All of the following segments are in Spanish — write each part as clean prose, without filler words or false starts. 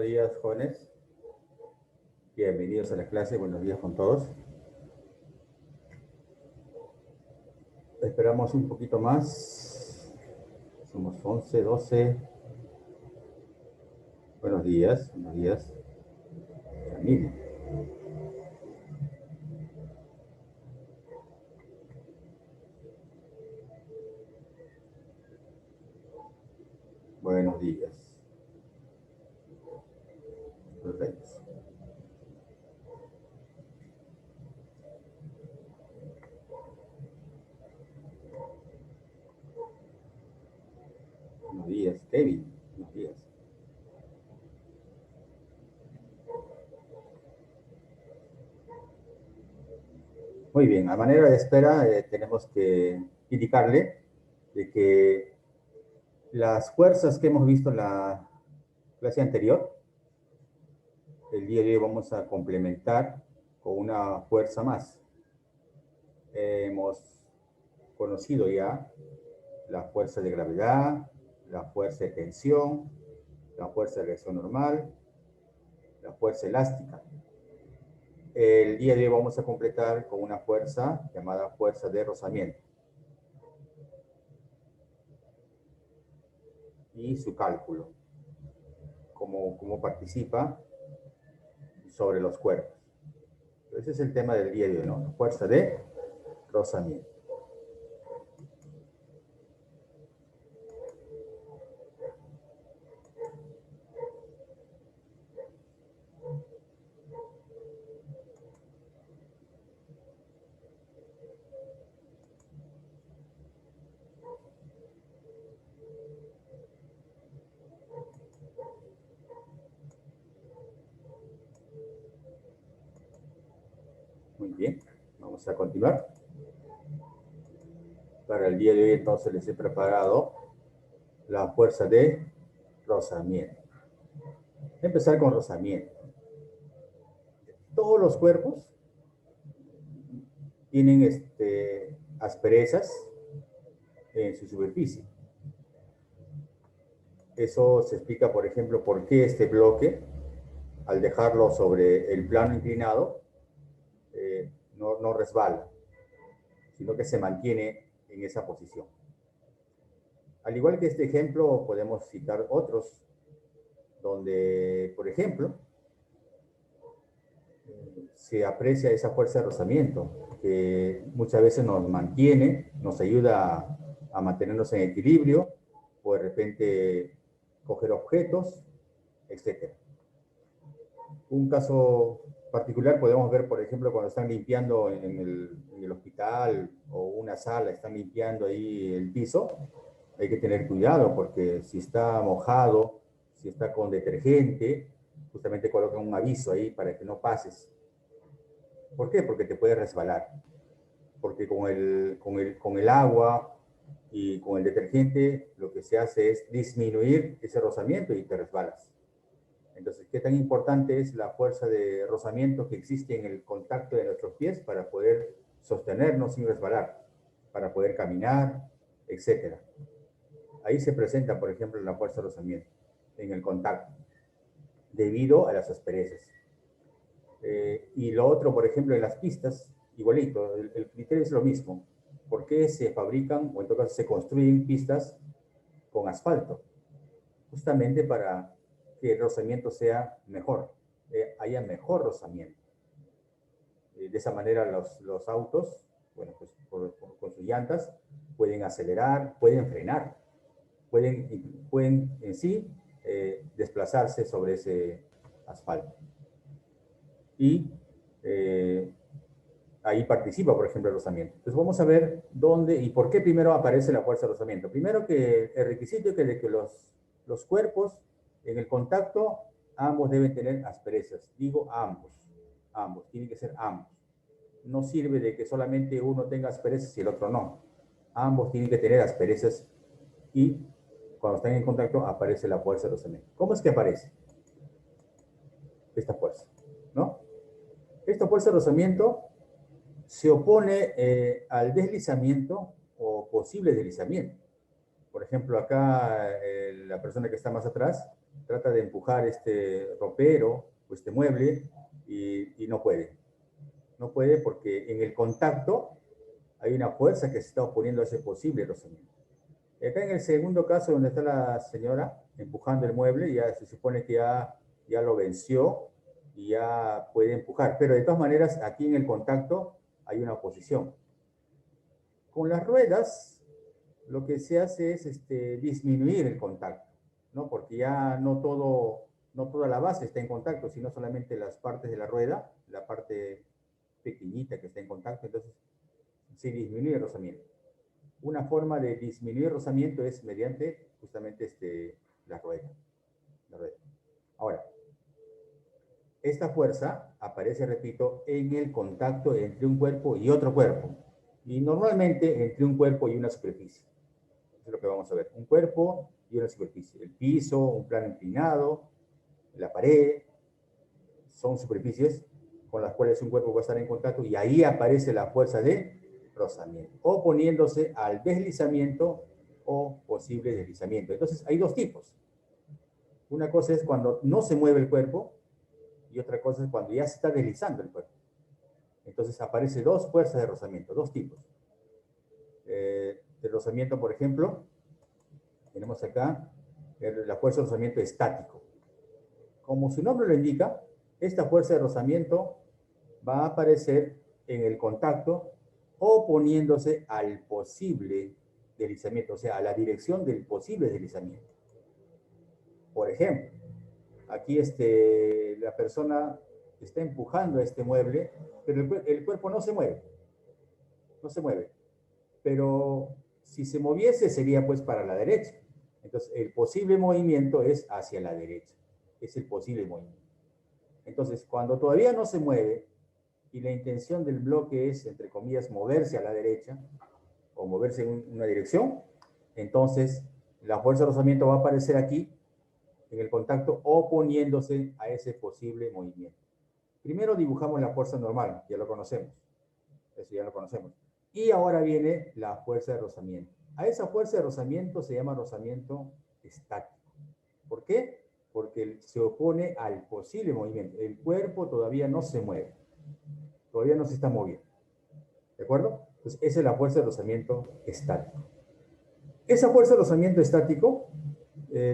días, jóvenes. Bienvenidos a la clase. Buenos días con todos. Esperamos un poquito más. Somos 11, 12. Buenos días, buenos días. Camila. Buenos días. Perfecto. Buenos días, Kevin. Buenos días. Muy bien, a manera de espera tenemos que indicarle de que las fuerzas que hemos visto en la clase anterior, el día de hoy vamos a complementar con una fuerza más. Hemos conocido ya la fuerza de gravedad, la fuerza de tensión, la fuerza de reacción normal, la fuerza elástica. El día de hoy vamos a completar con una fuerza llamada fuerza de rozamiento y su cálculo, cómo participa sobre los cuerpos. Ese es el tema del día de hoy, ¿no? Fuerza de rozamiento. Muy bien, vamos a continuar. Para el día de hoy entonces les he preparado la fuerza de rozamiento. Voy a empezar con rozamiento. Todos los cuerpos tienen asperezas en su superficie. Eso se explica, por ejemplo, por qué este bloque, al dejarlo sobre el plano inclinado, no resbala, sino que se mantiene en esa posición. Al igual que este ejemplo, podemos citar otros, donde, por ejemplo, se aprecia esa fuerza de rozamiento, que muchas veces nos mantiene, nos ayuda a mantenernos en equilibrio, o de repente coger objetos, etc. Un caso particular podemos ver, por ejemplo, cuando están limpiando en el hospital o una sala, están limpiando ahí el piso, hay que tener cuidado porque si está mojado, si está con detergente, justamente colocan un aviso ahí para que no pases. ¿Por qué? Porque te puede resbalar. Porque con el agua y con el detergente lo que se hace es disminuir ese rozamiento y te resbalas. Entonces, ¿qué tan importante es la fuerza de rozamiento que existe en el contacto de nuestros pies para poder sostenernos sin resbalar, para poder caminar, etcétera? Ahí se presenta, por ejemplo, la fuerza de rozamiento en el contacto, debido a las asperezas. Y lo otro, por ejemplo, en las pistas, igualito, el criterio es lo mismo. ¿Por qué se fabrican, o en todo caso se construyen pistas con asfalto? Justamente para que el rozamiento sea mejor, haya mejor rozamiento. De esa manera los autos, bueno, pues con sus llantas, pueden acelerar, pueden frenar, pueden en sí desplazarse sobre ese asfalto. Y ahí participa, por ejemplo, el rozamiento. Entonces vamos a ver dónde y por qué primero aparece la fuerza de rozamiento. Primero que el requisito es que de que los cuerpos en el contacto, ambos deben tener asperezas. Digo ambos, tiene que ser ambos. No sirve de que solamente uno tenga asperezas y el otro no. Ambos tienen que tener asperezas y cuando están en contacto aparece la fuerza de rozamiento. ¿Cómo es que aparece esta fuerza? ¿No? Esta fuerza de rozamiento se opone al deslizamiento o posible deslizamiento. Por ejemplo, acá la persona que está más atrás trata de empujar este ropero o este mueble y no puede. No puede porque en el contacto hay una fuerza que se está oponiendo a ese posible rozamiento. Acá en el segundo caso, donde está la señora empujando el mueble, ya se supone que ya lo venció y ya puede empujar. Pero de todas maneras, aquí en el contacto hay una oposición. Con las ruedas, lo que se hace es disminuir el contacto, ¿no? Porque ya no toda la base está en contacto, sino solamente las partes de la rueda, la parte pequeñita que está en contacto, entonces se disminuye el rozamiento. Una forma de disminuir el rozamiento es mediante justamente la rueda. Ahora, esta fuerza aparece, repito, en el contacto entre un cuerpo y otro cuerpo. Y normalmente entre un cuerpo y una superficie. Eso es lo que vamos a ver. Un cuerpo y una superficie. El piso, un plano inclinado, la pared, son superficies con las cuales un cuerpo va a estar en contacto y ahí aparece la fuerza de rozamiento, oponiéndose al deslizamiento o posible deslizamiento. Entonces, hay dos tipos. Una cosa es cuando no se mueve el cuerpo y otra cosa es cuando ya se está deslizando el cuerpo. Entonces, aparece dos fuerzas de rozamiento, dos tipos. El rozamiento, por ejemplo, tenemos acá la fuerza de rozamiento estático. Como su nombre lo indica, esta fuerza de rozamiento va a aparecer en el contacto oponiéndose al posible deslizamiento, o sea, a la dirección del posible deslizamiento. Por ejemplo, aquí la persona está empujando este mueble, pero el cuerpo no se mueve. No se mueve. Pero si se moviese sería pues para la derecha. Entonces, el posible movimiento es hacia la derecha. Es el posible movimiento. Entonces, cuando todavía no se mueve y la intención del bloque es, entre comillas, moverse a la derecha o moverse en una dirección, entonces la fuerza de rozamiento va a aparecer aquí en el contacto oponiéndose a ese posible movimiento. Primero dibujamos la fuerza normal, ya lo conocemos. Eso ya lo conocemos. Y ahora viene la fuerza de rozamiento. A esa fuerza de rozamiento se llama rozamiento estático. ¿Por qué? Porque se opone al posible movimiento. El cuerpo todavía no se mueve. Todavía no se está moviendo. ¿De acuerdo? Entonces, esa es la fuerza de rozamiento estático. Esa fuerza de rozamiento estático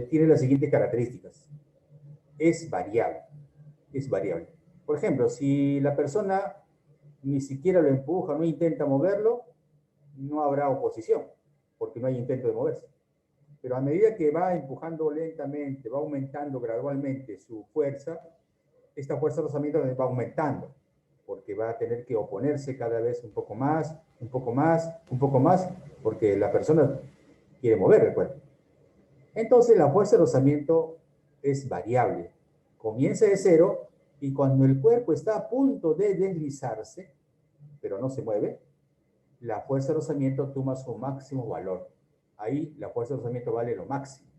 tiene las siguientes características. Es variable. Es variable. Por ejemplo, si la persona ni siquiera lo empuja, no intenta moverlo, no habrá oposición, porque no hay intento de moverse. Pero a medida que va empujando lentamente, va aumentando gradualmente su fuerza, esta fuerza de rozamiento va aumentando, porque va a tener que oponerse cada vez un poco más, un poco más, un poco más, porque la persona quiere mover el cuerpo. Entonces la fuerza de rozamiento es variable. Comienza de cero y cuando el cuerpo está a punto de deslizarse, pero no se mueve, la fuerza de rozamiento toma su máximo valor. Ahí la fuerza de rozamiento vale lo máximo.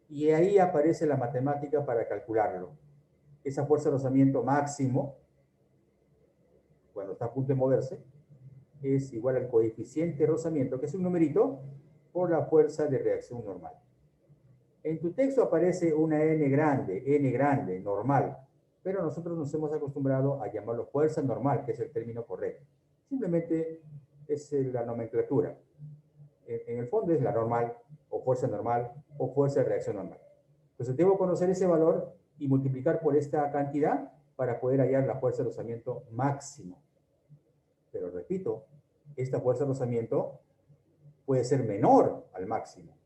Y ahí aparece la matemática para calcularlo. Esa fuerza de rozamiento máximo, cuando está a punto de moverse, es igual al coeficiente de rozamiento, que es un numerito, por la fuerza de reacción normal. En tu texto aparece una n grande, normal, pero nosotros nos hemos acostumbrado a llamarlo fuerza normal, que es el término correcto. Simplemente es la nomenclatura. En el fondo es la normal, o fuerza normal, o fuerza de reacción normal. Entonces debo conocer ese valor y multiplicar por esta cantidad para poder hallar la fuerza de rozamiento máximo. Pero repito, esta fuerza de rozamiento puede ser menor al máximo.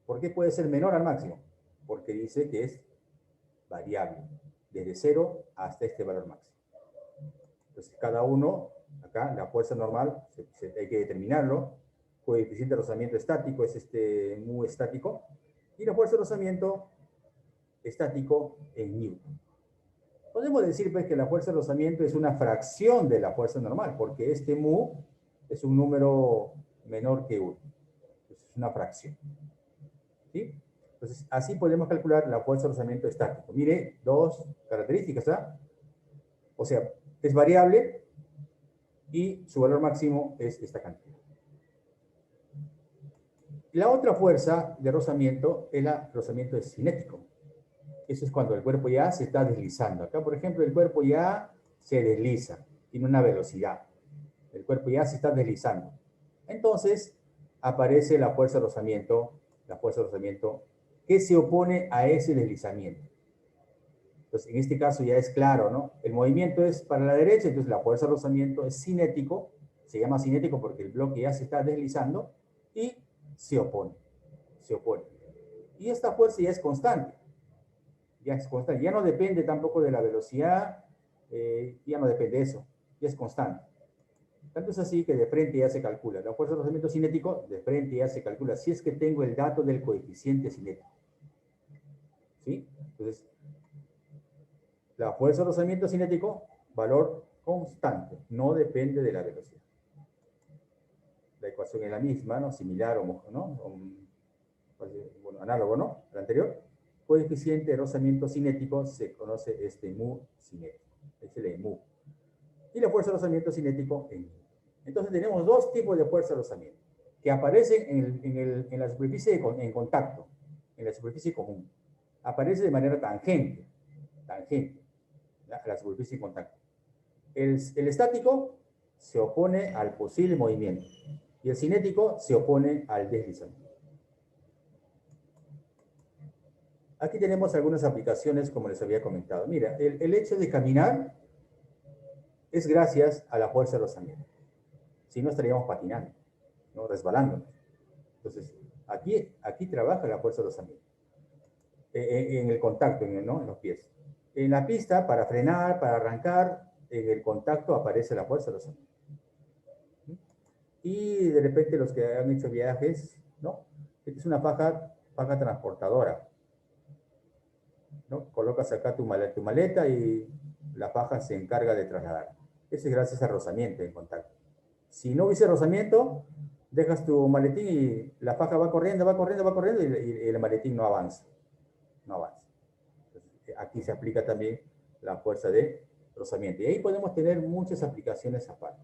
¿Por qué puede ser menor al máximo? Porque dice que es variable, desde 0 hasta este valor máximo. Entonces, cada uno, acá, la fuerza normal, hay que determinarlo. Coeficiente de rozamiento estático es mu estático. Y la fuerza de rozamiento estático en newton. Podemos decir pues que la fuerza de rozamiento es una fracción de la fuerza normal, porque este mu es un número menor que 1. Es una fracción. ¿Sí? Entonces, así podemos calcular la fuerza de rozamiento estático. Mire, dos características, ¿verdad? O sea, es variable y su valor máximo es esta cantidad. La otra fuerza de rozamiento es el rozamiento cinético. Eso es cuando el cuerpo ya se está deslizando. Acá, por ejemplo, el cuerpo ya se desliza, tiene una velocidad. El cuerpo ya se está deslizando. Entonces, aparece la fuerza de rozamiento que se opone a ese deslizamiento. Entonces, en este caso ya es claro, ¿no? El movimiento es para la derecha, entonces la fuerza de rozamiento es cinético, se llama cinético porque el bloque ya se está deslizando y se opone, se opone. Y esta fuerza ya es constante, ya no depende tampoco de la velocidad, ya no depende de eso, ya es constante. Tanto es así que de frente ya se calcula. La fuerza de rozamiento cinético, de frente ya se calcula, si es que tengo el dato del coeficiente cinético. ¿Sí? Entonces, la fuerza de rozamiento cinético, valor constante, no depende de la velocidad. La ecuación es la misma, ¿no? Similar o, ¿no? Bueno, análogo, ¿no? El anterior. Coeficiente de rozamiento cinético se conoce mu cinético. Es el mu. Y la fuerza de rozamiento cinético en mu. Entonces tenemos dos tipos de fuerza de rozamiento que aparecen en la superficie en contacto, en la superficie común. Aparece de manera tangente, a la superficie en contacto. El estático se opone al posible movimiento y el cinético se opone al deslizamiento. Aquí tenemos algunas aplicaciones como les había comentado. Mira, el hecho de caminar es gracias a la fuerza de rozamiento. Si no estaríamos patinando, ¿no? Resbalándonos. Entonces, aquí trabaja la fuerza de rozamiento. En el contacto, ¿no? En los pies. En la pista, para frenar, para arrancar, en el contacto aparece la fuerza de rozamiento. Y de repente los que han hecho viajes, ¿no? Esta es una faja transportadora, ¿no? Colocas acá tu maleta y la faja se encarga de trasladar. Eso es gracias al rozamiento en contacto. Si no hubiese rozamiento, dejas tu maletín y la faja va corriendo y el maletín no avanza. No avanza. Entonces, aquí se aplica también la fuerza de rozamiento. Y ahí podemos tener muchas aplicaciones aparte.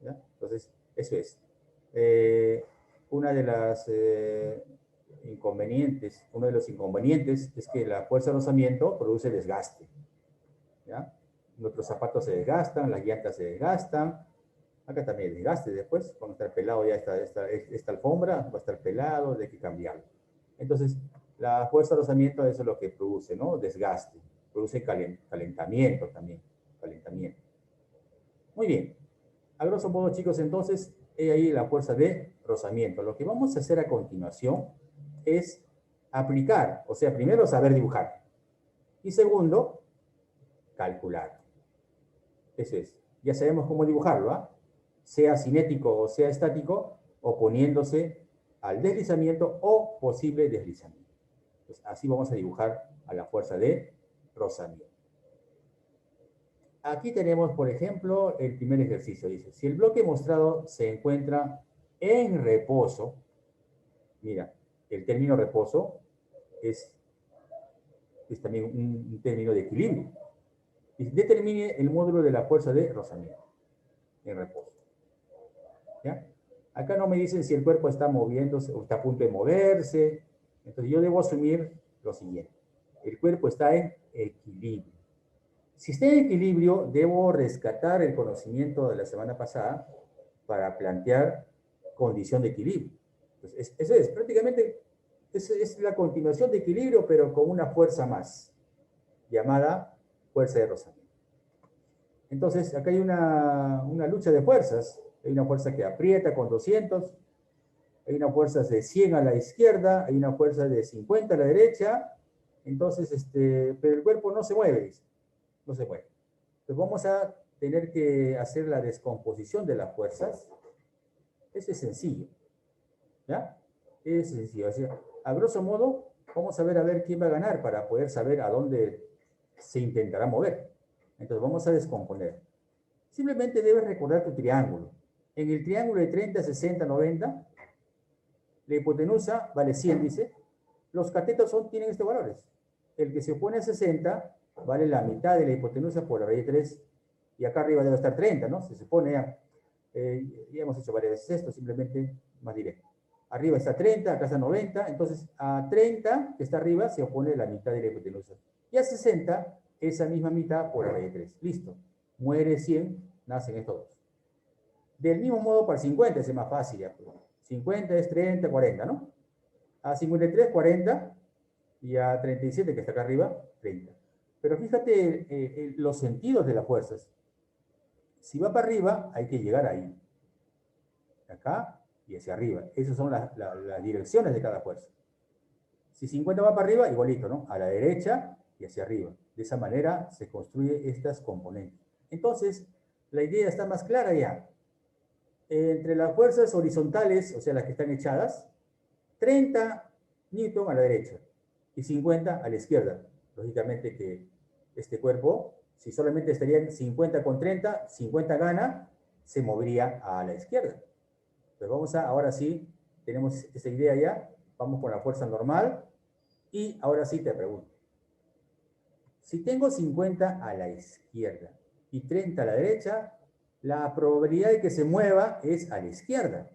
¿Ya? Entonces, eso es. Uno de los inconvenientes es que la fuerza de rozamiento produce desgaste. ¿Ya? Nuestros zapatos se desgastan, las llantas se desgastan. Acá también hay desgaste después, cuando está pelado ya esta alfombra, va a estar pelado, hay que cambiarlo. Entonces, la fuerza de rozamiento eso es lo que produce, ¿no? Desgaste. Produce calentamiento también. Calentamiento. Muy bien. A grosso modo, chicos, entonces, he ahí la fuerza de rozamiento. Lo que vamos a hacer a continuación es aplicar, o sea, primero saber dibujar. Y segundo, calcular. Eso es. Ya sabemos cómo dibujarlo, ¿ah? Sea cinético o sea estático, oponiéndose al deslizamiento o posible deslizamiento. Pues así vamos a dibujar a la fuerza de rozamiento. Aquí tenemos, por ejemplo, el primer ejercicio. Dice, si el bloque mostrado se encuentra en reposo, mira, el término reposo es también un término de equilibrio. Y determine el módulo de la fuerza de rozamiento en reposo. ¿Ya? Acá no me dicen si el cuerpo está moviéndose o está a punto de moverse. Entonces yo debo asumir lo siguiente. El cuerpo está en equilibrio. Si está en equilibrio, debo rescatar el conocimiento de la semana pasada para plantear condición de equilibrio. Entonces, eso es, prácticamente, es la continuación de equilibrio, pero con una fuerza más, llamada fuerza de rozamiento. Entonces, acá hay una lucha de fuerzas. Hay una fuerza que aprieta con 200, hay una fuerza de 100 a la izquierda, hay una fuerza de 50 a la derecha, entonces, pero el cuerpo no se mueve, dice. No se mueve. Entonces vamos a tener que hacer la descomposición de las fuerzas. Eso es sencillo. ¿Ya? Es sencillo. Así, a grosso modo, vamos a ver quién va a ganar para poder saber a dónde se intentará mover. Entonces vamos a descomponer. Simplemente debes recordar tu triángulo. En el triángulo de 30, 60, 90, la hipotenusa vale 100, dice. Los catetos tienen estos valores. El que se opone a 60 vale la mitad de la hipotenusa por la raíz de 3. Y acá arriba debe estar 30, ¿no? Se supone ya. Ya hemos hecho varias veces esto, simplemente más directo. Arriba está 30, acá está 90. Entonces, a 30, que está arriba, se opone la mitad de la hipotenusa. Y a 60, esa misma mitad por la raíz de 3. Listo. Muere 100, nacen estos dos. Del mismo modo, para 50 es más fácil. Ya. 50 es 30, 40, ¿no? A 53, 40. Y a 37, que está acá arriba, 30. Pero fíjate los sentidos de las fuerzas. Si va para arriba, hay que llegar ahí. Acá y hacia arriba. Esas son las direcciones de cada fuerza. Si 50 va para arriba, igualito, ¿no? A la derecha y hacia arriba. De esa manera se construye estas componentes. Entonces, la idea está más clara ya. Entre las fuerzas horizontales, o sea, las que están echadas, 30 newton a la derecha y 50 a la izquierda. Lógicamente que este cuerpo, si solamente estarían 50 con 30, 50 gana, se movería a la izquierda. Pues vamos a, ahora sí, tenemos esa idea ya, vamos con la fuerza normal, y ahora sí te pregunto. Si tengo 50 a la izquierda y 30 a la derecha, la probabilidad de que se mueva es a la izquierda.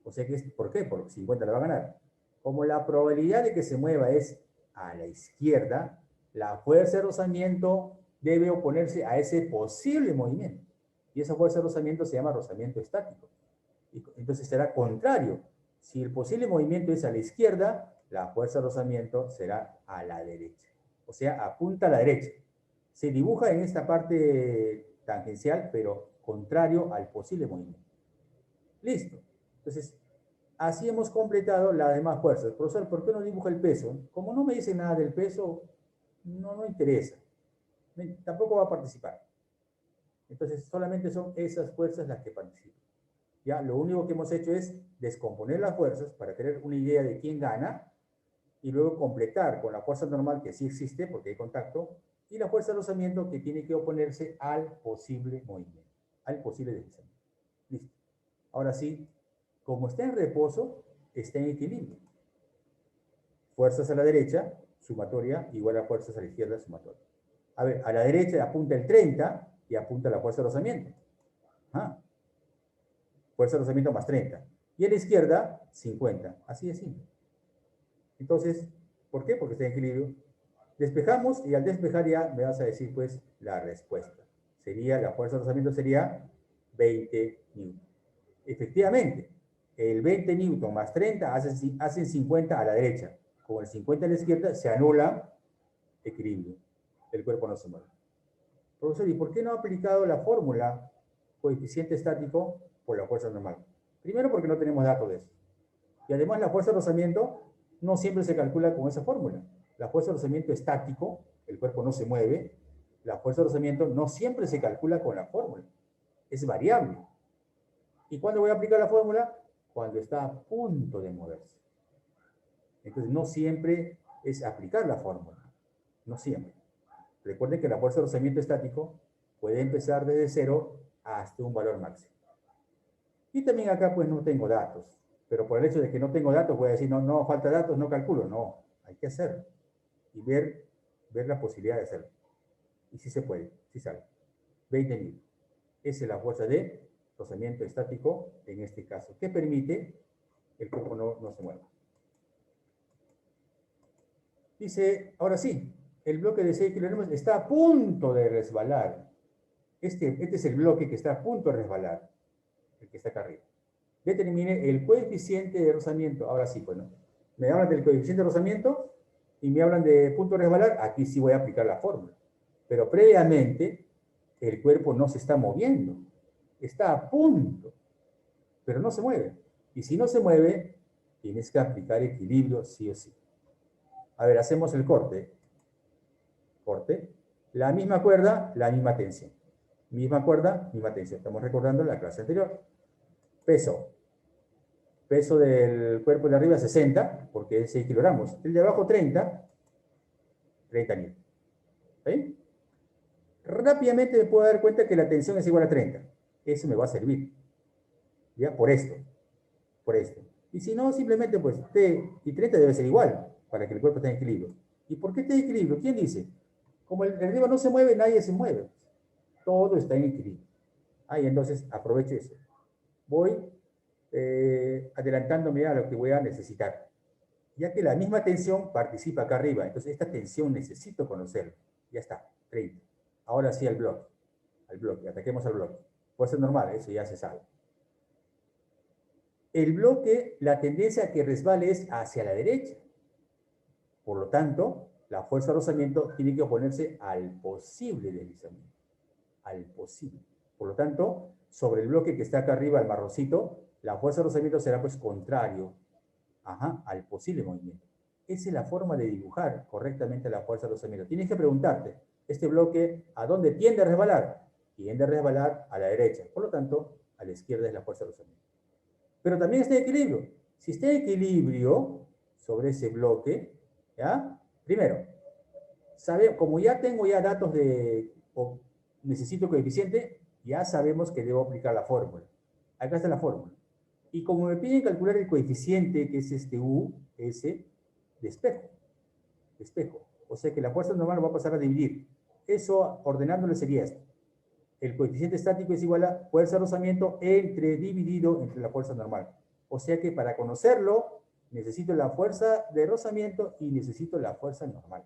O sea que, ¿por qué? Porque 50 la va a ganar. Como la probabilidad de que se mueva es a la izquierda, la fuerza de rozamiento debe oponerse a ese posible movimiento. Y esa fuerza de rozamiento se llama rozamiento estático. Y entonces será contrario. Si el posible movimiento es a la izquierda, la fuerza de rozamiento será a la derecha. O sea, apunta a la derecha. Se dibuja en esta parte tangencial, pero contrario al posible movimiento. Listo. Entonces, así hemos completado las demás fuerzas. Profesor, ¿por qué no dibuja el peso? Como no me dice nada del peso, no interesa. Tampoco va a participar. Entonces, solamente son esas fuerzas las que participan. Ya, lo único que hemos hecho es descomponer las fuerzas para tener una idea de quién gana y luego completar con la fuerza normal que sí existe porque hay contacto y la fuerza de rozamiento que tiene que oponerse al posible movimiento, al posible deslizamiento. Listo. Ahora sí, como está en reposo, está en equilibrio. Fuerzas a la derecha, sumatoria, igual a fuerzas a la izquierda, sumatoria. A ver, a la derecha apunta el 30 y apunta la fuerza de rozamiento. ¿Ah? Fuerza de rozamiento más 30. Y a la izquierda, 50. Así de simple. Entonces, ¿por qué? Porque está en equilibrio. Despejamos y al despejar ya me vas a decir, pues, la respuesta. Sería, la fuerza de rozamiento sería 20 newton. Efectivamente, el 20 newton más 30 hacen 50 a la derecha. Con el 50 a la izquierda se anula equilibrio. El cuerpo no se mueve. Profesor, ¿y por qué no ha aplicado la fórmula coeficiente estático por la fuerza normal? Primero porque no tenemos datos de eso. Y además la fuerza de rozamiento no siempre se calcula con esa fórmula. La fuerza de rozamiento estático, el cuerpo no se mueve, la fuerza de rozamiento no siempre se calcula con la fórmula. Es variable. ¿Y cuándo voy a aplicar la fórmula? Cuando está a punto de moverse. Entonces no siempre es aplicar la fórmula. No siempre. Recuerden que la fuerza de rozamiento estático puede empezar desde 0 hasta un valor máximo. Y también acá pues no tengo datos. Pero por el hecho de que no tengo datos voy a decir, no, falta datos, no calculo. No, hay que hacerlo. Y ver la posibilidad de hacerlo. Y sí se puede, sí sale. 20.000. Esa es la fuerza de rozamiento estático en este caso, que permite que el cuerpo no se mueva. Dice, ahora sí, el bloque de 6 kilogramos está a punto de resbalar. Este es el bloque que está a punto de resbalar, el que está acá arriba. Determine el coeficiente de rozamiento. Ahora sí, bueno, me hablan del coeficiente de rozamiento y me hablan de punto de resbalar. Aquí sí voy a aplicar la fórmula. Pero previamente, el cuerpo no se está moviendo. Está a punto, pero no se mueve. Y si no se mueve, tienes que aplicar equilibrio sí o sí. A ver, hacemos el corte. Corte. La misma cuerda, la misma tensión. Misma cuerda, misma tensión. Estamos recordando la clase anterior. Peso. Peso del cuerpo de arriba 60, porque es 6 kilogramos. El de abajo 30 newton. ¿Sí? Rápidamente me puedo dar cuenta que la tensión es igual a 30. Eso me va a servir. ¿Ya? Por esto. Por esto. Y si no, simplemente pues T y 30 debe ser igual, para que el cuerpo esté en equilibrio. ¿Y por qué está en equilibrio? ¿Quién dice? Como el de arriba no se mueve, nadie se mueve. Todo está en equilibrio. Ahí entonces aprovecho eso. Voy adelantándome a lo que voy a necesitar. Ya que la misma tensión participa acá arriba, entonces esta tensión necesito conocerla. Ya está, 30. Ahora sí al bloque, ataquemos al bloque. Puede ser normal, eso ya se sabe. El bloque, la tendencia a que resbale es hacia la derecha. Por lo tanto, la fuerza de rozamiento tiene que oponerse al posible deslizamiento. Al posible. Por lo tanto, sobre el bloque que está acá arriba, el marroncito, la fuerza de rozamiento será pues contrario al posible movimiento. Esa es la forma de dibujar correctamente la fuerza de rozamiento. Tienes que preguntarte, ¿este bloque a dónde tiende a resbalar? Tiende a resbalar a la derecha. Por lo tanto, a la izquierda es la fuerza de rozamiento. Pero también está en equilibrio. Si está en equilibrio sobre ese bloque, ¿ya? Primero, como ya tengo datos o necesito coeficiente, ya sabemos que debo aplicar la fórmula. Acá está la fórmula. Y como me piden calcular el coeficiente, que es este U, S, de espejo. O sea que la fuerza normal lo va a pasar a dividir. Eso, ordenándole, sería esto. El coeficiente estático es igual a fuerza de rozamiento dividido entre la fuerza normal. O sea que para conocerlo, necesito la fuerza de rozamiento y necesito la fuerza normal.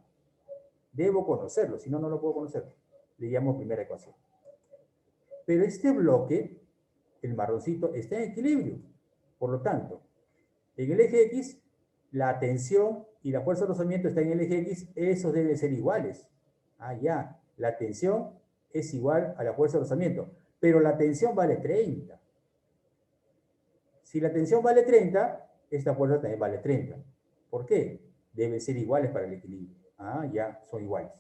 Debo conocerlo, si no, no lo puedo conocer. Le llamo primera ecuación. Pero este bloque, el marroncito, está en equilibrio. Por lo tanto, en el eje X, la tensión y la fuerza de rozamiento están en el eje X, esos deben ser iguales. La tensión es igual a la fuerza de rozamiento, pero la tensión vale 30. Si la tensión vale 30, esta fuerza también vale 30. ¿Por qué? Deben ser iguales para el equilibrio. Son iguales.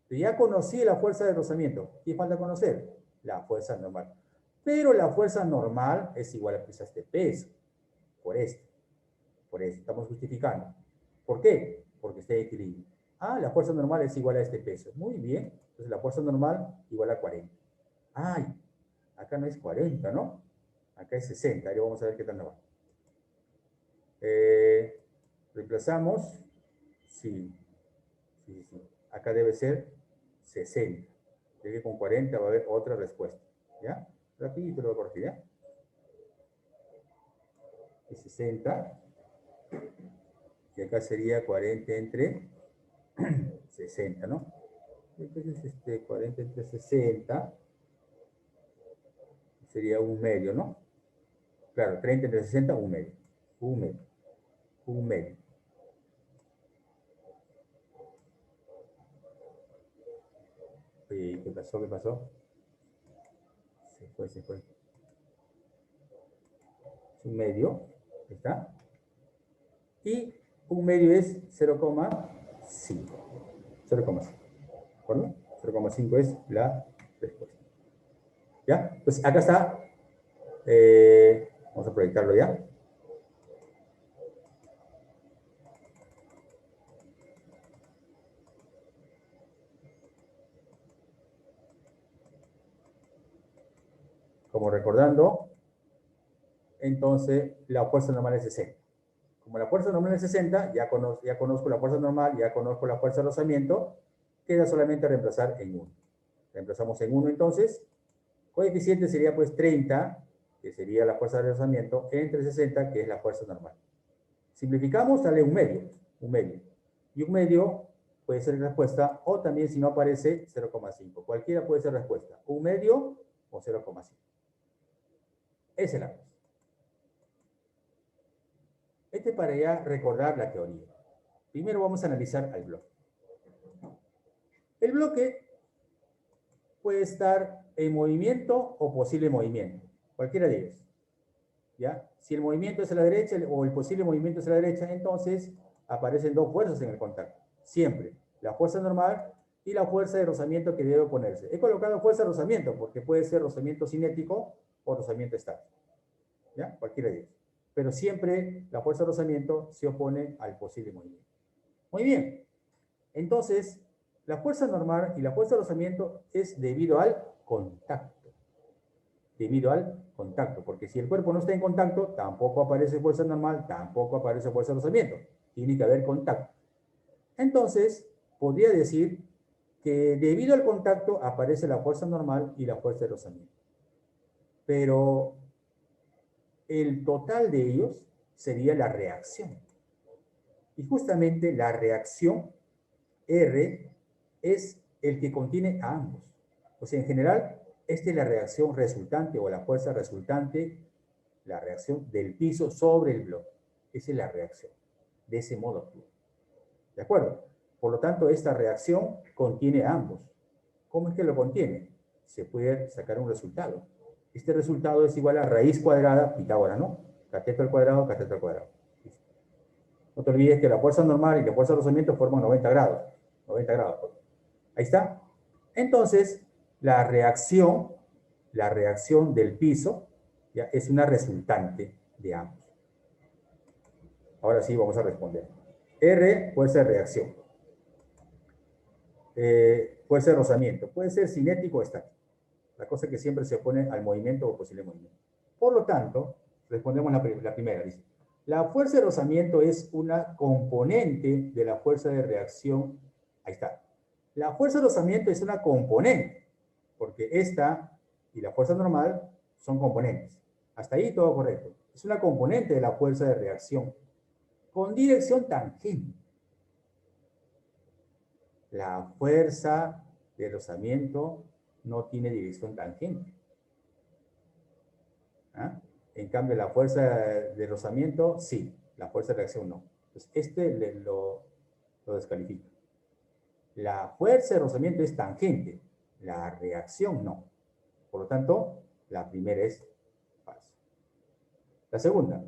Pero ya conocí la fuerza de rozamiento. ¿Qué falta conocer? La fuerza normal. Pero la fuerza normal es igual a este peso. Por esto estamos justificando. ¿Por qué? Porque está en equilibrio. La fuerza normal es igual a este peso. Muy bien. Entonces la fuerza normal igual a 40. Acá no es 40, ¿no? Acá es 60. Ahora vamos a ver qué tal nos va. Reemplazamos. Sí. Acá debe ser 60. Ya que con 40 va a haber otra respuesta. ¿Ya? Rapidito lo voy a corregir, ¿ya? Y 60. Y acá sería 40 entre 60, ¿no? Entonces, 40 entre 60 sería un medio, ¿no? Claro, 30 entre 60, un medio. Un medio. ¿Qué pasó? Se fue. Es un medio, ¿está? Y un medio es 0,5. 0,5. ¿De acuerdo? 0,5 es la respuesta. ¿Ya? Entonces, acá está. Vamos a proyectarlo ya. Como recordando, entonces la fuerza normal es 60. Como la fuerza normal es 60, ya conozco la fuerza normal, ya conozco la fuerza de rozamiento, queda solamente reemplazar en 1. Reemplazamos en 1 entonces. Coeficiente sería pues 30, que sería la fuerza de rozamiento, entre 60, que es la fuerza normal. Simplificamos, sale un medio. Y un medio puede ser respuesta, o también si no aparece, 0,5. Cualquiera puede ser respuesta, un medio o 0,5. Esa es la cosa. Para ya recordar la teoría. Primero vamos a analizar al bloque. El bloque puede estar en movimiento o posible movimiento, cualquiera de ellos. ¿Ya? Si el movimiento es a la derecha o el posible movimiento es a la derecha, entonces aparecen dos fuerzas en el contacto. Siempre. La fuerza normal y la fuerza de rozamiento que debe oponerse. He colocado fuerza de rozamiento porque puede ser rozamiento cinético o rozamiento estático. ¿Ya? Cualquiera de ellos. Pero siempre la fuerza de rozamiento se opone al posible movimiento. Muy bien. Entonces, la fuerza normal y la fuerza de rozamiento es debido al contacto. Porque si el cuerpo no está en contacto, tampoco aparece fuerza normal, tampoco aparece fuerza de rozamiento. Tiene que haber contacto. Entonces, podría decir que debido al contacto aparece la fuerza normal y la fuerza de rozamiento. Pero el total de ellos sería la reacción. Y justamente la reacción R es el que contiene a ambos. O sea, en general, esta es la reacción resultante o la fuerza resultante, la reacción del piso sobre el bloque. Esa es la reacción. De ese modo actúa. ¿De acuerdo? Por lo tanto, esta reacción contiene a ambos. ¿Cómo es que lo contiene? Se puede sacar un resultado. Este resultado es igual a raíz cuadrada, Pitágoras, ¿no? Cateto al cuadrado, cateto al cuadrado. No te olvides que la fuerza normal y la fuerza de rozamiento forman 90 grados. 90 grados. Ahí está. Entonces, la reacción del piso, ¿ya? Es una resultante de ambos. Ahora sí vamos a responder. R, fuerza de reacción. Fuerza de rozamiento. Puede ser cinético o estático. La cosa es que siempre se opone al movimiento o posible movimiento. Por lo tanto, respondemos la primera. Dice, la fuerza de rozamiento es una componente de la fuerza de reacción. Ahí está. La fuerza de rozamiento es una componente, porque esta y la fuerza normal son componentes. Hasta ahí todo correcto. Es una componente de la fuerza de reacción con dirección tangente. La fuerza de rozamiento no tiene dirección tangente. ¿Ah? En cambio, la fuerza de rozamiento, sí. La fuerza de reacción, no. Entonces, lo descalifica. La fuerza de rozamiento es tangente. La reacción, no. Por lo tanto, la primera es falsa. La segunda.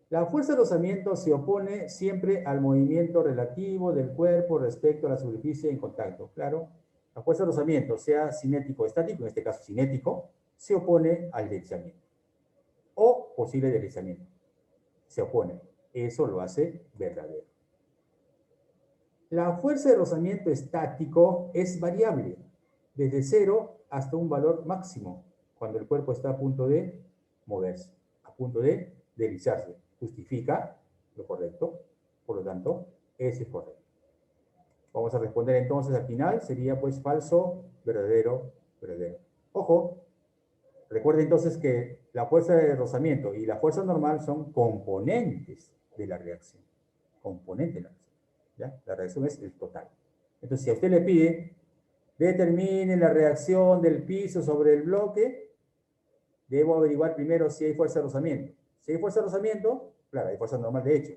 La fuerza de rozamiento se opone siempre al movimiento relativo del cuerpo respecto a la superficie en contacto. Claro, la fuerza de rozamiento, sea cinético o estático, en este caso cinético, se opone al deslizamiento o posible deslizamiento. Se opone. Eso lo hace verdadero. La fuerza de rozamiento estático es variable, desde 0 hasta un valor máximo, cuando el cuerpo está a punto de moverse, a punto de deslizarse. Justifica lo correcto, por lo tanto, ese es correcto. Vamos a responder entonces al final, sería pues falso, verdadero, verdadero. Ojo, recuerden entonces que la fuerza de rozamiento y la fuerza normal son componentes de la reacción. Componente de la reacción. ¿Ya? La reacción es el total. Entonces, si a usted le pide, determine la reacción del piso sobre el bloque, debo averiguar primero si hay fuerza de rozamiento. Si hay fuerza de rozamiento, claro, hay fuerza normal de hecho.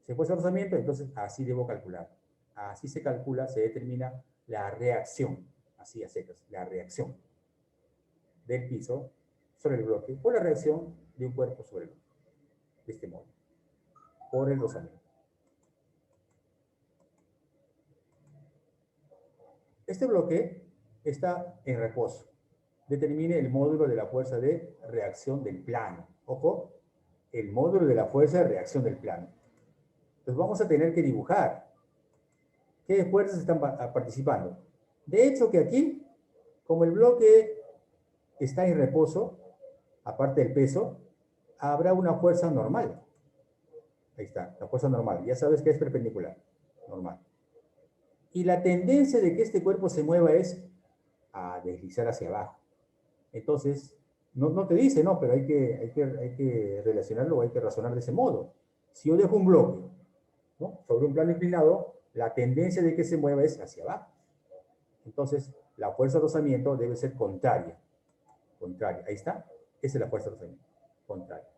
Si hay fuerza de rozamiento, entonces así debo calcular. Así se calcula, se determina la reacción. Así a secas, la reacción del piso sobre el bloque o la reacción de un cuerpo sobre el bloque. De este modo. Por el rozamiento. Este bloque está en reposo. Determine el módulo de la fuerza de reacción del plano. Ojo, el módulo de la fuerza de reacción del plano. Entonces vamos a tener que dibujar qué fuerzas están participando. De hecho que aquí, como el bloque está en reposo, aparte del peso, habrá una fuerza normal. Ahí está, la fuerza normal. Ya sabes que es perpendicular. Normal. Y la tendencia de que este cuerpo se mueva es a deslizar hacia abajo. Entonces, no te dice, no, pero hay que relacionarlo, hay que razonar de ese modo. Si yo dejo un bloque, ¿no?, sobre un plano inclinado, la tendencia de que se mueva es hacia abajo. Entonces, la fuerza de rozamiento debe ser contraria. Contraria, ahí está. Esa es la fuerza de rozamiento. Contraria.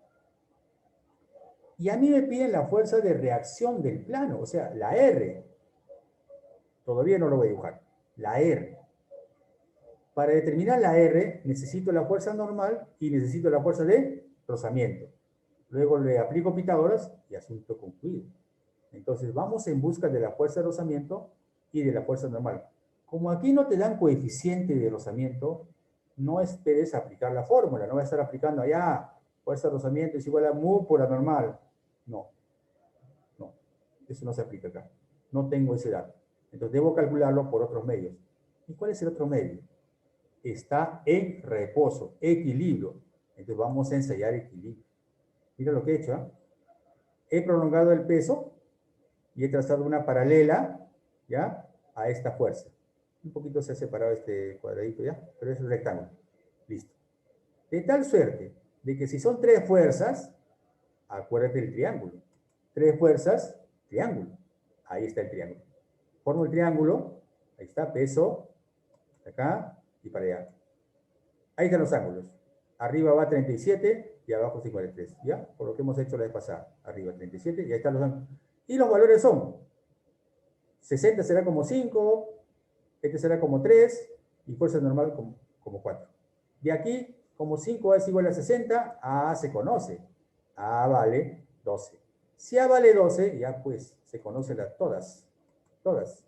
Y a mí me piden la fuerza de reacción del plano, o sea, la R. Todavía no lo voy a dibujar. La R. Para determinar la R, necesito la fuerza normal y necesito la fuerza de rozamiento. Luego le aplico Pitágoras y asunto concluido. Entonces, vamos en busca de la fuerza de rozamiento y de la fuerza normal. Como aquí no te dan coeficiente de rozamiento, no esperes aplicar la fórmula. No voy a estar aplicando allá, fuerza de rozamiento es igual a mu por la normal. No. No. Eso no se aplica acá. No tengo ese dato. Entonces, debo calcularlo por otros medios. ¿Y cuál es el otro medio? Está en reposo, equilibrio. Entonces vamos a ensayar equilibrio. Mira lo que he hecho. ¿Eh? He prolongado el peso y he trazado una paralela, ¿ya?, a esta fuerza. Un poquito se ha separado este cuadradito, ¿ya? Pero es un rectángulo. Listo. De tal suerte de que si son tres fuerzas, Acuérdate del triángulo. 3 fuerzas, triángulo. Ahí está el triángulo. Formo el triángulo. Ahí está, peso. Acá y para allá. Ahí están los ángulos. Arriba va 37 y abajo 53. ¿Ya? Por lo que hemos hecho la vez pasada. Arriba 37 y ahí están los ángulos. Y los valores son 60 será como 5, este será como 3 y fuerza normal como 4. De aquí, como 5A es igual a 60, A se conoce. A vale 12. Si A vale 12, ya pues se conocen todas. Todas.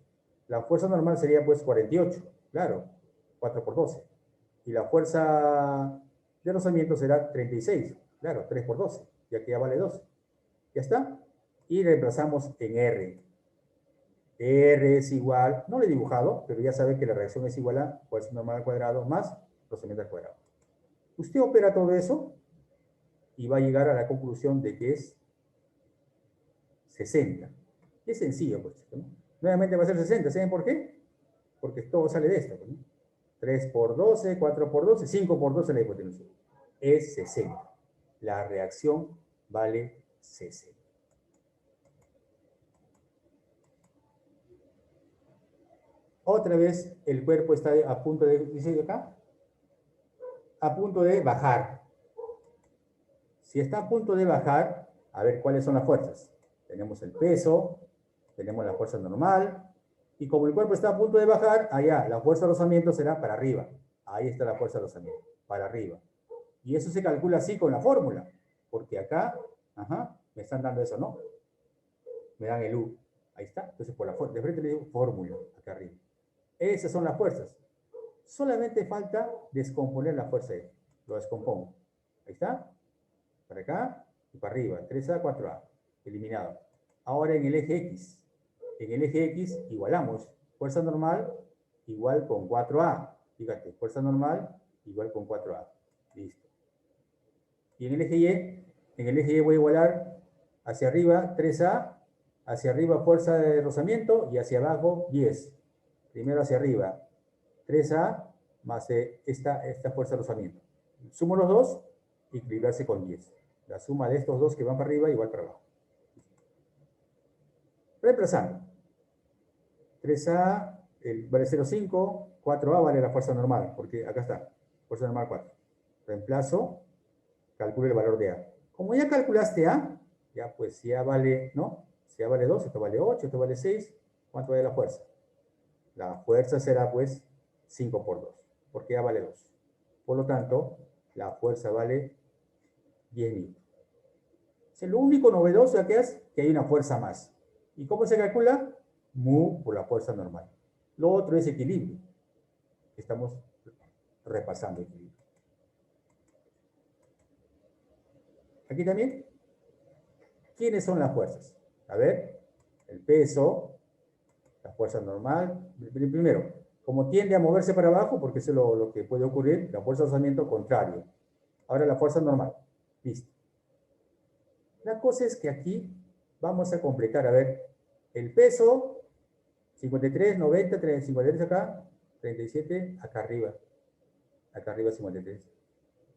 La fuerza normal sería pues 48, claro, 4 por 12. Y la fuerza de rozamiento será 36, claro, 3 por 12, ya que ya vale 12. ¿Ya está? Y reemplazamos en R. R es igual, no lo he dibujado, pero ya sabe que la reacción es igual a fuerza normal al cuadrado más rozamiento al cuadrado. Usted opera todo eso y va a llegar a la conclusión de que es 60. Es sencillo, pues, ¿no? Nuevamente va a ser 60, ¿saben por qué? Porque todo sale de esto, ¿no? 3 por 12, 4 por 12, 5 por 12 la hipotenusa. Es 60. La reacción vale 60. Otra vez el cuerpo está a punto de, dice acá, a punto de bajar. Si está a punto de bajar, a ver cuáles son las fuerzas. Tenemos el peso, tenemos la fuerza normal, y como el cuerpo está a punto de bajar, allá la fuerza de rozamiento será para arriba. Ahí está la fuerza de rozamiento, para arriba. Y eso se calcula así con la fórmula, porque acá, me están dando eso, ¿no? Me dan el U. Ahí está. Entonces, por la de frente le digo fórmula, acá arriba. Esas son las fuerzas. Solamente falta descomponer la fuerza F. Lo descompongo. Ahí está. Para acá y para arriba. 3A, 4A. Eliminado. Ahora en el eje X. En el eje X igualamos. Fuerza normal igual con 4A. Fíjate, fuerza normal igual con 4A. Listo. Y en el eje Y voy a igualar hacia arriba 3A, hacia arriba fuerza de rozamiento y hacia abajo 10. Primero hacia arriba 3A más esta fuerza de rozamiento. Sumo los dos y equilibrarse con 10. La suma de estos dos que van para arriba igual para abajo. Reemplazando. 3A vale 0,5, 4A vale la fuerza normal, porque acá está, fuerza normal 4. Reemplazo, calculo el valor de A. Como ya calculaste A, ya pues si A vale, ¿no? Si A vale 2, esto vale 8, esto vale 6, ¿cuánto vale la fuerza? La fuerza será pues 5 por 2, porque A vale 2. Por lo tanto, la fuerza vale 10 newtons. Lo único novedoso que es que hay una fuerza más. ¿Y cómo se calcula? Mu por la fuerza normal. Lo otro es equilibrio. Estamos repasando equilibrio. Aquí también. ¿Quiénes son las fuerzas? A ver, el peso, la fuerza normal. Primero, como tiende a moverse para abajo, porque eso es lo que puede ocurrir, la fuerza de rozamiento contrario. Ahora la fuerza normal. Listo. La cosa es que aquí vamos a completar, a ver, el peso, 53, 90, 53 acá, 37 acá arriba 53.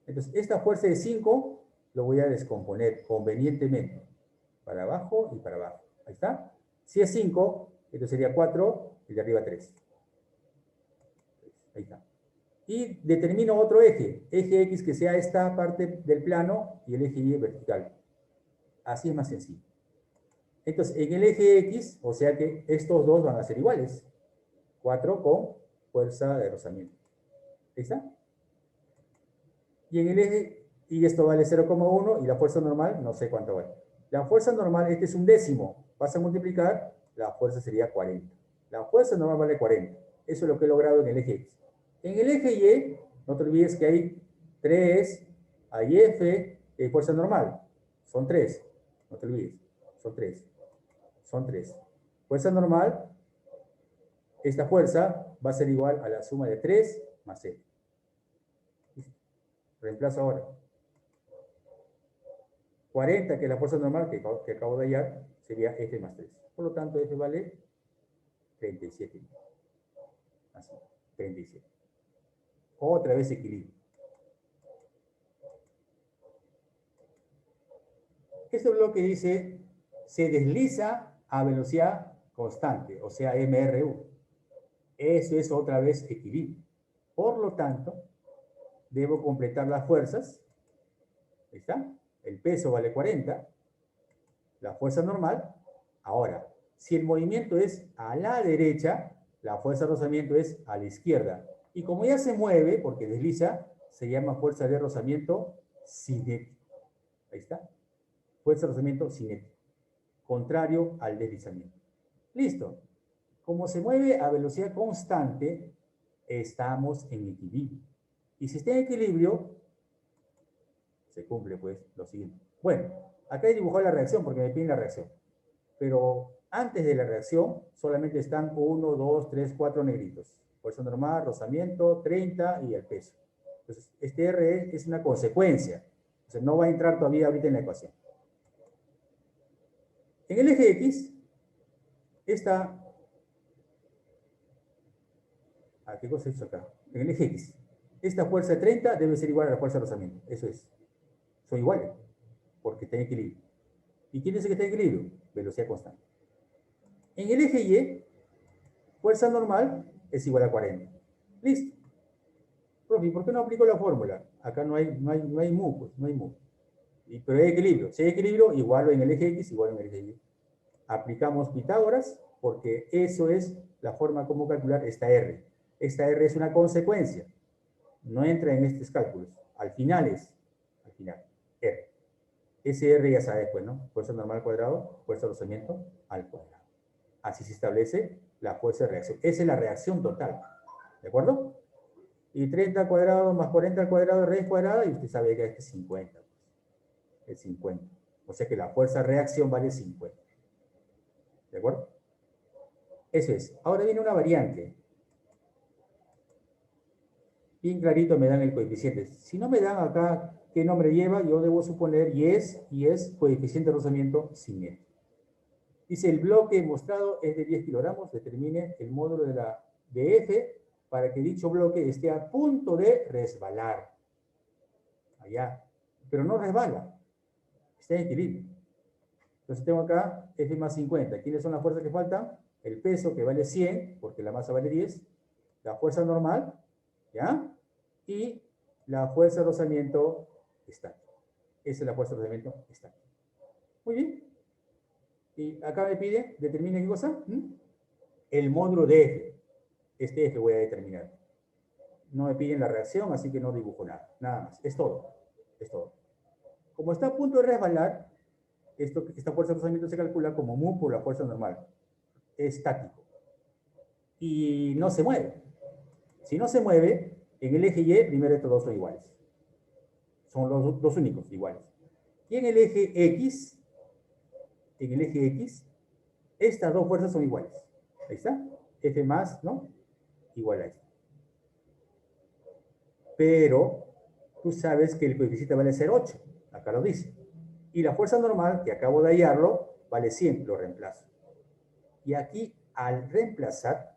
Entonces, esta fuerza de 5 lo voy a descomponer convenientemente, para abajo y para abajo. Ahí está. Si es 5, esto sería 4 y de arriba 3. Ahí está. Y determino otro eje X que sea esta parte del plano y el eje Y vertical. Así es más sencillo. Entonces, en el eje X, o sea que estos dos van a ser iguales. 4 con fuerza de rozamiento. Ahí está. Y en el eje, y esto vale 0,1 y la fuerza normal, no sé cuánto vale. La fuerza normal, este es un décimo. Vas a multiplicar, la fuerza sería 40. La fuerza normal vale 40. Eso es lo que he logrado en el eje X. En el eje Y, no te olvides que hay 3, hay F, y hay fuerza normal. Son 3. No te olvides. Son 3. Son 3. Fuerza normal, esta fuerza va a ser igual a la suma de 3 más F. Reemplazo ahora. 40, que es la fuerza normal que acabo de hallar, sería F más 3. Por lo tanto, F vale 37. Así, 37. Otra vez equilibrio. Este bloque dice, se desliza a velocidad constante, o sea, MRU. Eso es otra vez equilibrio. Por lo tanto, debo completar las fuerzas. Ahí está. El peso vale 40. La fuerza normal. Ahora, si el movimiento es a la derecha, la fuerza de rozamiento es a la izquierda. Y como ya se mueve, porque desliza, se llama fuerza de rozamiento cinético. Ahí está. Fuerza de rozamiento cinético. Contrario al deslizamiento. Listo. Como se mueve a velocidad constante, estamos en equilibrio. Y si está en equilibrio, se cumple pues lo siguiente. Bueno, acá he dibujado la reacción porque me piden la reacción. Pero antes de la reacción solamente están 1, 2, 3, 4 negritos. Fuerza normal, rozamiento, 30 y el peso. Entonces, este R es una consecuencia. Entonces, no va a entrar todavía ahorita en la ecuación. En el eje X, esta... ¿qué cosa es acá? En el eje X. Esta fuerza de 30 debe ser igual a la fuerza de rozamiento. Eso es. Son iguales, porque está en equilibrio. ¿Y quién dice que está en equilibrio? Velocidad constante. En el eje Y, fuerza normal es igual a 40. Listo. Profe, ¿por qué no aplico la fórmula? Acá no hay mu, pues, no hay mu. Pero hay equilibrio. Si hay equilibrio, igual en el eje X, igual en el eje Y. Aplicamos Pitágoras, porque eso es la forma como calcular esta R. Esta R es una consecuencia. No entra en estos cálculos. Al final, R. Ese R ya sabes, pues, ¿no? Fuerza normal al cuadrado, fuerza de rozamiento al cuadrado. Así se establece la fuerza de reacción. Esa es la reacción total. ¿De acuerdo? Y 30 al cuadrado más 40 al cuadrado de raíz cuadrada, y usted sabe que este es 50. Es 50. O sea que la fuerza de reacción vale 50. ¿De acuerdo? Eso es. Ahora viene una variante. Bien clarito me dan el coeficiente. Si no me dan acá qué nombre lleva, yo debo suponer y es coeficiente de rozamiento cinético. Dice, el bloque mostrado es de 10 kilogramos, determine el módulo de F para que dicho bloque esté a punto de resbalar. Allá. Pero no resbala. Está en equilibrio. Entonces tengo acá F más 50. ¿Quiénes son las fuerzas que faltan? El peso, que vale 100, porque la masa vale 10. La fuerza normal, ¿ya? Y la fuerza de rozamiento estático. Esa es la fuerza de rozamiento estático. Muy bien. Y acá me pide, determine qué cosa. El módulo de F. Este F voy a determinar. No me piden la reacción, así que no dibujo nada. Nada más. Es todo. Es todo. Como está a punto de resbalar, esta fuerza de rozamiento se calcula como mu por la fuerza normal. Es estático. Y no se mueve. Si no se mueve, en el eje Y, primero estos dos son iguales. Son los dos únicos iguales. Y en el eje X, estas dos fuerzas son iguales. Ahí está. F más, ¿no? Igual a esto. Pero tú sabes que el coeficiente vale 0,8. Acá lo dice. Y la fuerza normal, que acabo de hallarlo, vale 100. Lo reemplazo. Y aquí, al reemplazar,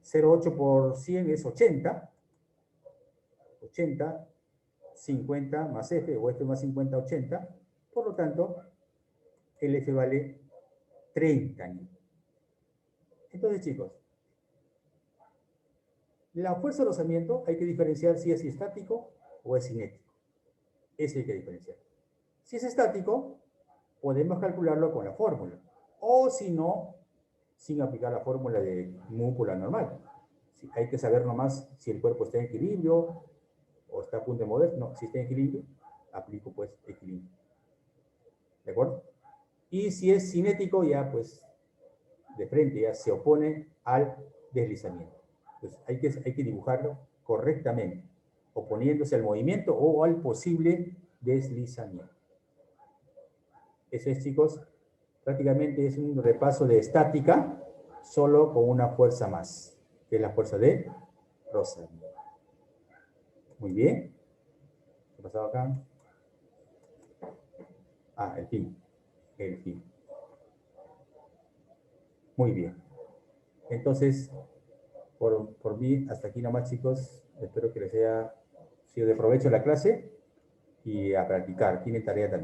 0,8 por 100 es 80. 80, 50 más F, o F más 50, 80. Por lo tanto, el F vale 30. Entonces, chicos, la fuerza de rozamiento hay que diferenciar si es estático o es cinético. Eso hay que diferenciar. Si es estático, podemos calcularlo con la fórmula. O si no, sin aplicar la fórmula de mu por la normal. Hay que saber nomás si el cuerpo está en equilibrio o está a punto de mover. No, si está en equilibrio, aplico pues equilibrio. ¿De acuerdo? Y si es cinético, ya pues de frente, ya se opone al deslizamiento. Entonces hay que dibujarlo correctamente, oponiéndose al movimiento o al posible deslizamiento. Eso es, chicos, prácticamente es un repaso de estática, solo con una fuerza más, que es la fuerza de rozamiento. Muy bien. ¿Qué ha pasado acá? El fin. El fin. Muy bien. Entonces, por mí, hasta aquí nomás, chicos. Espero que les haya sido de provecho la clase y a practicar. Tiene tarea también.